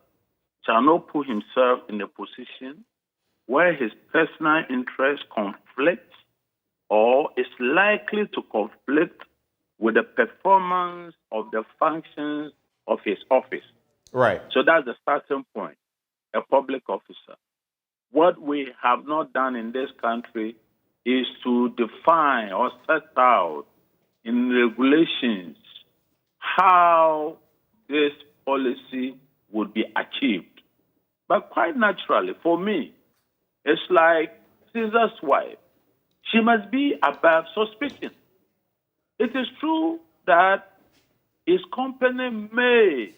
shall not put himself in a position where his personal interest conflicts or is likely to conflict with the performance of the functions of his office. Right. So that's the starting point, a public officer. What we have not done in this country is to define or set out in regulations how this policy would be achieved. But quite naturally, for me, it's like Caesar's wife. She must be above suspicion. It is true that his company may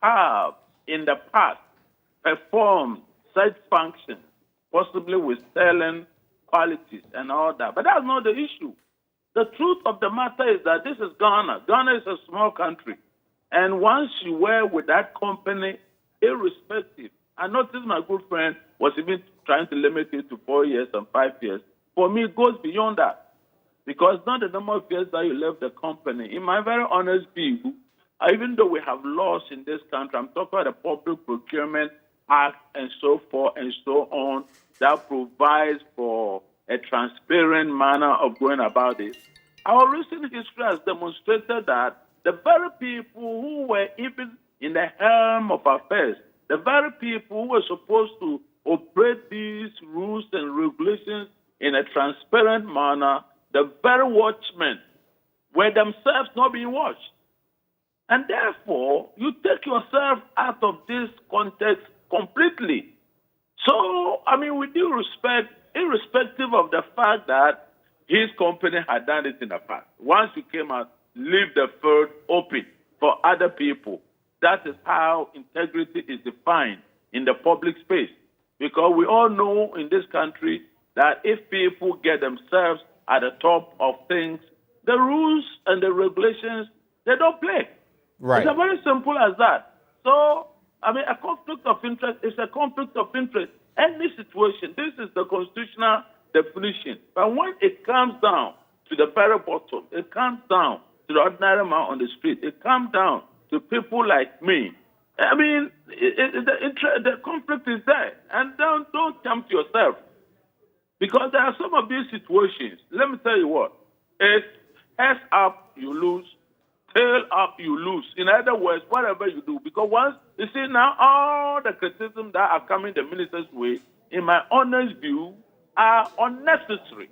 have in the past performed such functions, possibly with sterling qualities and all that. But that's not the issue. The truth of the matter is that this is Ghana. Ghana is a small country. And once you were with that company, irrespective, I noticed my good friend was even trying to limit it to 4 years and 5 years. For me, it goes beyond that. Because not the number of years that you left the company. In my very honest view, even though we have laws in this country, I'm talking about the Public Procurement Act and so forth and so on, that provides for a transparent manner of going about it. Our recent history has demonstrated that the very people who were even in the helm of affairs, the very people who were supposed to operate these rules and regulations in a transparent manner, the very watchmen were themselves not being watched. And therefore, you take yourself out of this context completely. So, I mean, with due respect, irrespective of the fact that his company had done it in the past, once you came out, leave the field open for other people. That is how integrity is defined in the public space. Because we all know in this country that if people get themselves at the top of things, the rules and the regulations, they don't play. Right. It's very simple as that. So, I mean, a conflict of interest is a conflict of interest. Any situation, this is the constitutional definition. But when it comes down to the very bottom, it comes down to the ordinary man on the street, it comes down to people like me. I mean, the conflict is there. And don't tempt yourself. Because there are some of these situations, let me tell you what, it's heads up, you lose, tail up, you lose. In other words, whatever you do, because once, you see now, all the criticism that are coming the minister's way, in my honest view, are unnecessary.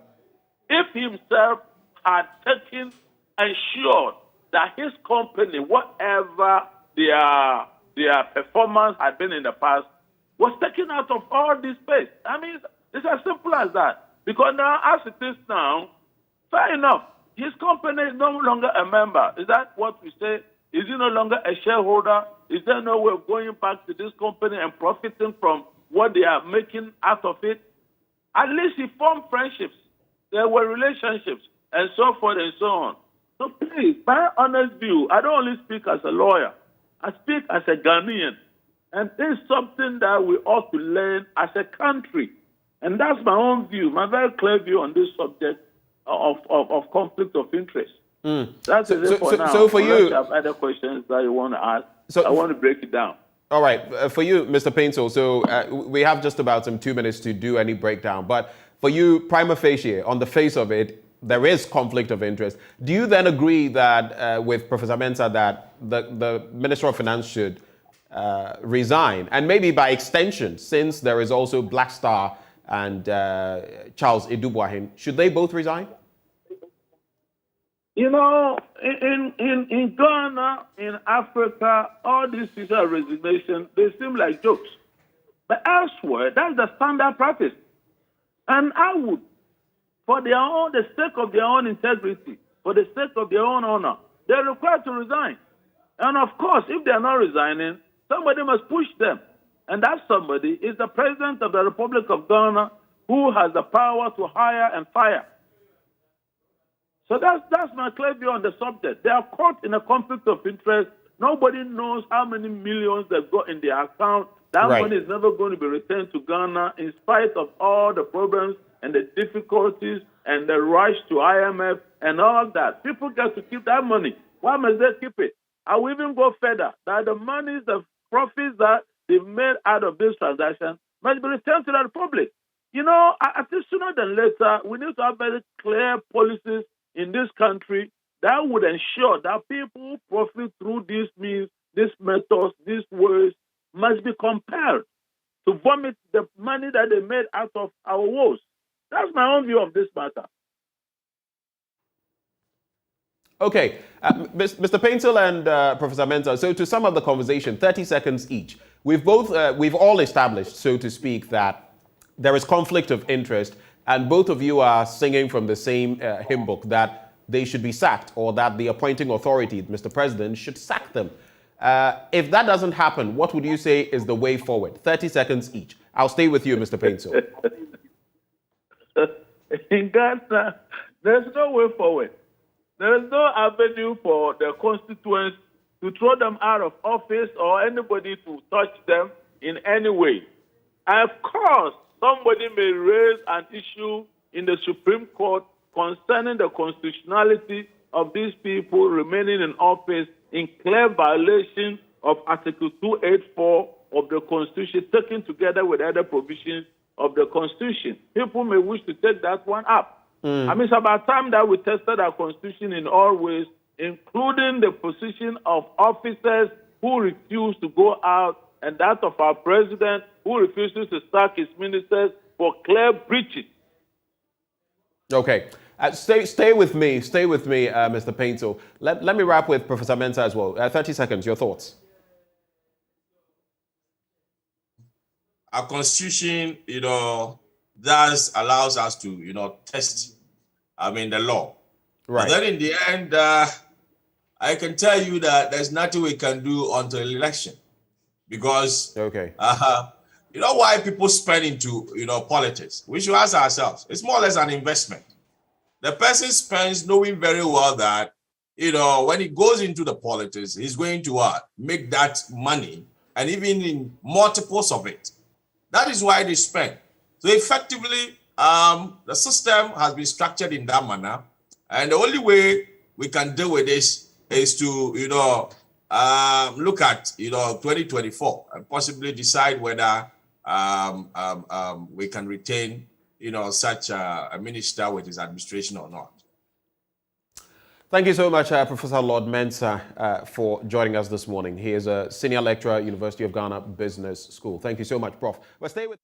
If he himself had taken, ensured that his company, whatever their performance had been in the past, was taken out of all this space. I mean, it's as simple as that. Because now, as it is now, fair enough, his company is no longer a member. Is that what we say? Is he no longer a shareholder? Is there no way of going back to this company and profiting from what they are making out of it? At least he formed friendships. There were relationships and so forth and so on. So please, my honest view, I don't only speak as a lawyer. I speak as a Ghanaian. And this is something that we ought to learn as a country. And that's my own view, my very clear view on this subject of conflict of interest. That's it for now. So for you, if you have other questions that you want to ask, I want to break it down. All right, for you, Mr. Paintsel, so we have just about 2 minutes to do any breakdown. But for you, prima facie, on the face of it, there is conflict of interest. Do you then agree that with Professor Mensah that the Minister of Finance should resign? And maybe by extension, since there is also Black Star and Charles Edubuahin, should they both resign? You know, in Ghana, in Africa, all these pieces of resignation, they seem like jokes. But elsewhere, that's the standard practice. And I would, for their own, the sake of their own integrity, for the sake of their own honor, they're required to resign. And of course, if they're not resigning, somebody must push them. And that somebody is the President of the Republic of Ghana, who has the power to hire and fire. So that's my clear view on the subject. They are caught in a conflict of interest. Nobody knows how many millions they've got in their account. That money is never going to be returned to Ghana in spite of all the problems and the difficulties and the rush to IMF and all that. People get to keep that money. Why must they keep it? I will even go further, that the monies, the profits that they've made out of this transaction must be returned to the Republic. You know, I think sooner than later, we need to have very clear policies in this country that would ensure that people who profit through these means, these methods, these ways, must be compelled to vomit the money that they made out of our woes. That's my own view of this matter. Okay, Mr. Paintel and Professor Mensah, so to sum up the conversation, 30 seconds each. We've all established, so to speak, that there is conflict of interest, and both of you are singing from the same hymn book that they should be sacked, or that the appointing authority, Mr. President, should sack them. If that doesn't happen, what would you say is the way forward? 30 seconds each. I'll stay with you, Mr. Paintel. In Ghana, there's no way forward. There is no avenue for the constituents to throw them out of office or anybody to touch them in any way. Of course, somebody may raise an issue in the Supreme Court concerning the constitutionality of these people remaining in office in clear violation of Article 284 of the Constitution, taken together with other provisions of the Constitution. People may wish to take that one up. I mean, it's about time that we tested our Constitution in all ways, including the position of officers who refuse to go out, and that of our president who refuses to sack his ministers for clear breaches. Okay. Stay with me, Mr. Paintel. Let me wrap with Professor Mensah as well. 30 seconds, your thoughts. Our Constitution, thus allows us to, test, the law. Right. But then in the end, I can tell you that there's nothing we can do until election. Because, why people spend into, politics? We should ask ourselves. It's more or less an investment. The person spends knowing very well that, when he goes into the politics, he's going to make that money, and even in multiples of it. That is why they spend. So effectively, the system has been structured in that manner. And the only way we can deal with this is to, look at, 2024 and possibly decide whether we can retain, such a minister with his administration or not. Thank you so much, Professor Lord Mensah, for joining us this morning. He is a senior lecturer at University of Ghana Business School. Thank you so much, Prof. But stay with